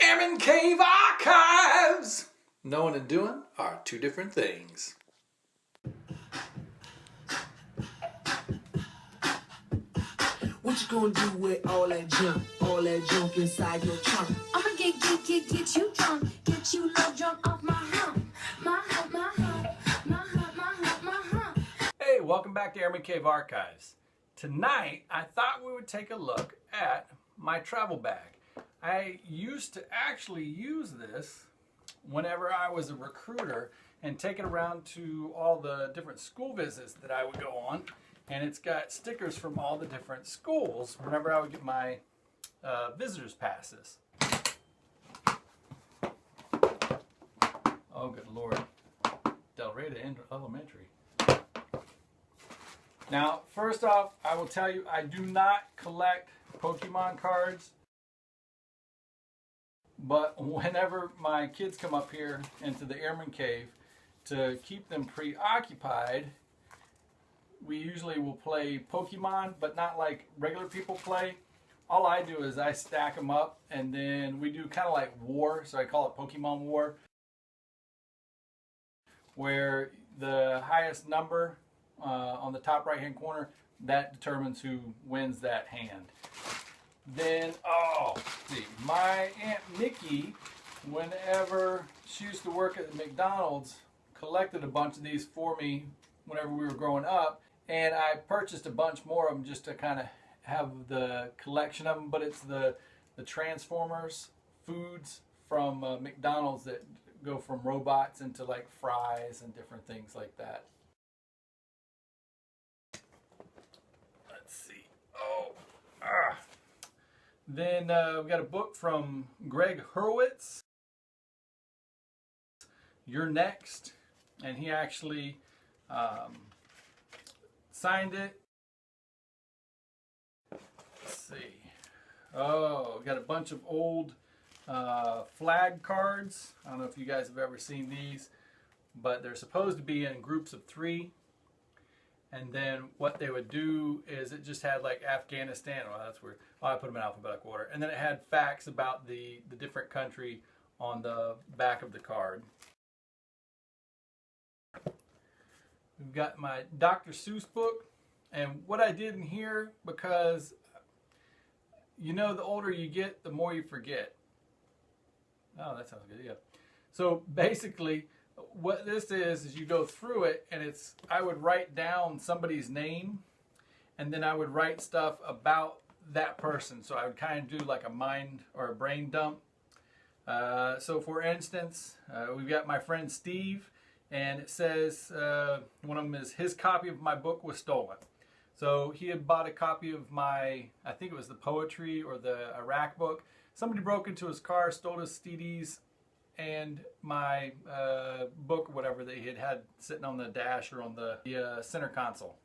Airman Cave Archives! Knowing and doing are two different things. What you gonna do with all that junk inside your trunk? I'ma get you drunk, get you love drunk off my hump, my hump, my hump, my hump, my hump, my hump. Hey, welcome back to Airman Cave Archives. Tonight, I thought we would take a look at my travel bag. I used to actually use this whenever I was a recruiter and take it around to all the different school visits that I would go on. And it's got stickers from all the different schools whenever I would get my visitor's passes. Oh, good Lord. Del Rey Elementary. Now, first off, I will tell you, I do not collect Pokemon cards. But whenever my kids come up here into the Airman Cave, to keep them preoccupied, we usually will play Pokemon, but not like regular people play. All I do is I stack them up, and then we do kind of like war, so I call it Pokemon War, where the highest number on the top right hand corner, that determines who wins that hand. Then, see, my Aunt Mickey, whenever she used to work at McDonald's, collected a bunch of these for me whenever we were growing up, and I purchased a bunch more of them just to kind of have the collection of them. But it's the Transformers foods from McDonald's that go from robots into like fries and different things like that. Let's see. Then we got a book from Greg Hurwitz, You're Next, and he actually signed it. Let's see. Oh, we got a bunch of old flag cards. I don't know if you guys have ever seen these, but they're supposed to be in groups of 3. And then what they would do is it just had like Afghanistan. Oh, that's weird. Oh, I put them in alphabetical order. And then it had facts about the different country on the back of the card. We've got my Dr. Seuss book. And what I did in here, because you know the older you get, the more you forget. Oh, that sounds good, yeah. So basically, what this is you go through it, and I would write down somebody's name, and then I would write stuff about that person. So I would kind of do like a mind or a brain dump. So for instance, we've got my friend Steve, and it says one of them is his copy of my book was stolen. So he had bought a copy of my, I think it was the poetry or the Iraq book. Somebody broke into his car, stole his CDs, and my book or whatever that he had sitting on the dash or on the center console.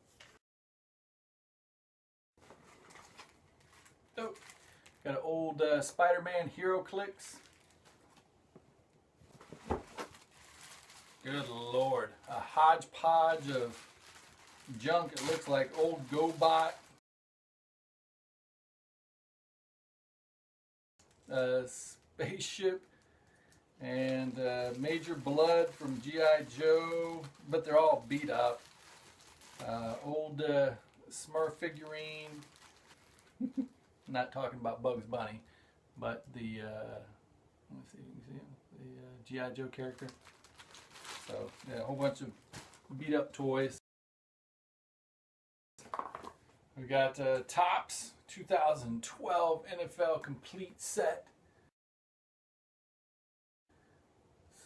Oh, got an old Spider-Man Hero Clicks. Good Lord. A hodgepodge of junk. It looks like old GoBot. Spaceship. And Major Blood from G.I. Joe, but they're all beat up. Old Smurf figurine. Not talking about Bugs Bunny, but the let's see, you can see him, the G.I. Joe character. So yeah, a whole bunch of beat up toys. We got Topps 2012 NFL Complete Set.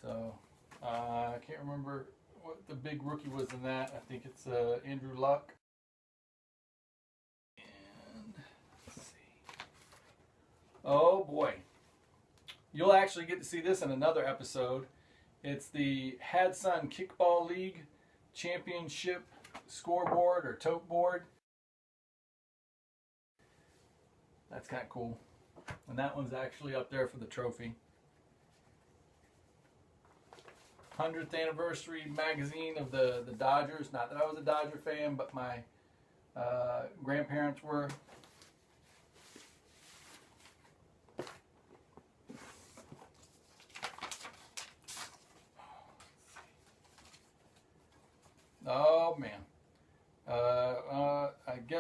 So, I can't remember what the big rookie was in that. I think it's Andrew Luck. And let's see. Oh boy. You'll actually get to see this in another episode. It's the Hadson Kickball League Championship scoreboard or tote board. That's kind of cool. And that one's actually up there for the trophy. 100th anniversary magazine of the Dodgers. Not that I was a Dodger fan, but my grandparents were.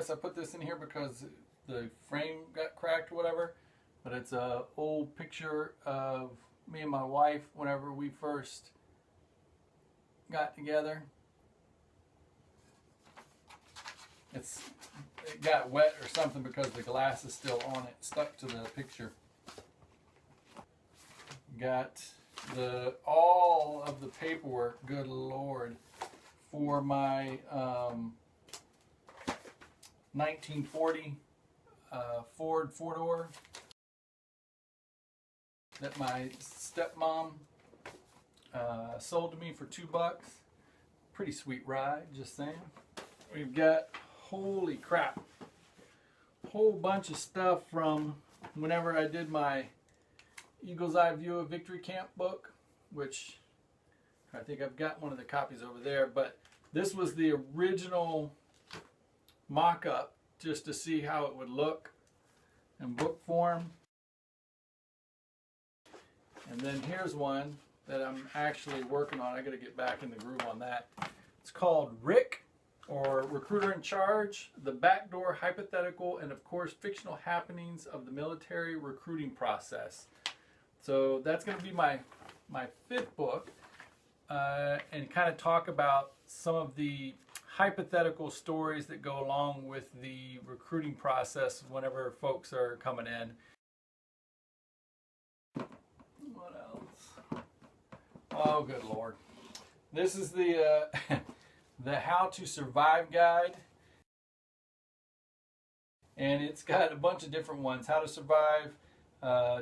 guess I put this in here because the frame got cracked or whatever. But it's an old picture of me and my wife whenever we first got together. It got wet or something because the glass is still on it, stuck to the picture. Got all of the paperwork, good Lord, for my 1940 Ford four-door that my stepmom sold to me for $2. Pretty sweet ride, just saying. We've got, holy crap, whole bunch of stuff from whenever I did my Eagle's Eye View of Victory Camp book, which I think I've got one of the copies over there, but this was the original mock-up just to see how it would look in book form. And then here's one that I'm actually working on. I got to get back in the groove on that. It's called Rick, or Recruiter in Charge, the Backdoor, Hypothetical, and of course Fictional Happenings of the Military Recruiting Process. So that's going to be my fifth book, and kind of talk about some of the hypothetical stories that go along with the recruiting process whenever folks are coming in. What else? Oh, good Lord. This is the the How to Survive guide. And it's got a bunch of different ones. How to survive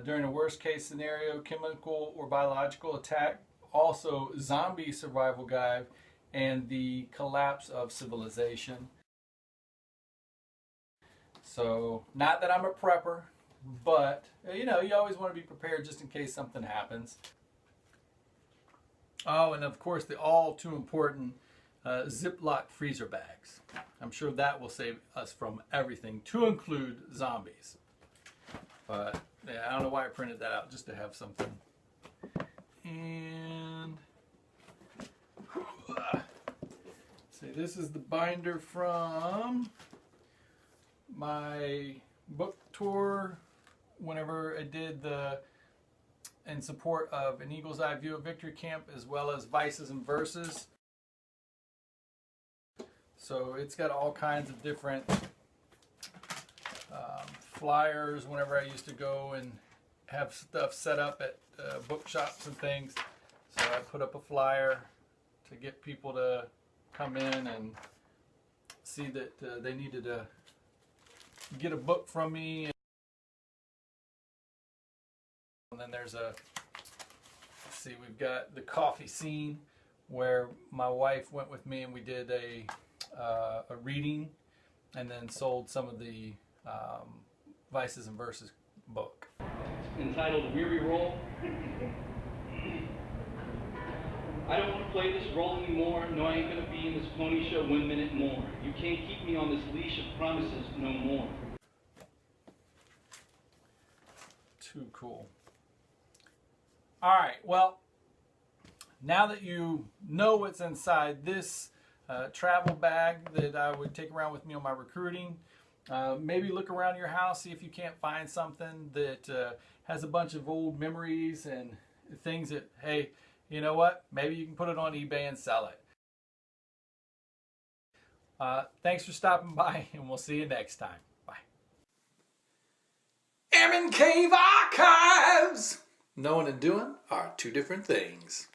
during a worst case scenario, chemical or biological attack. Also, zombie survival guide and the collapse of civilization. So, not that I'm a prepper, but you know, you always want to be prepared just in case something happens. Oh, and of course the all too important Ziploc freezer bags. I'm sure that will save us from everything, to include zombies. But yeah, I don't know why I printed that out, just to have something. And see, this is the binder from my book tour whenever I did in support of An Eagle's Eye View of Victory Camp, as well as Vices and Verses. So it's got all kinds of different flyers whenever I used to go and have stuff set up at bookshops and things. So I put up a flyer to get people to come in and see that they needed to get a book from me. And then there's let's see, we've got the coffee scene where my wife went with me and we did a reading and then sold some of the Vices and Verses book. Entitled Weary Roll. I don't want to play this role anymore. No, I ain't going to be in this pony show 1 minute more. You can't keep me on this leash of promises no more. Too cool. All right, well, now that you know what's inside this travel bag that I would take around with me on my recruiting, maybe look around your house, see if you can't find something that has a bunch of old memories and things that, hey, you know what? Maybe you can put it on eBay and sell it. Thanks for stopping by, and we'll see you next time. Bye. Airman Cave Archives! Knowing and doing are two different things.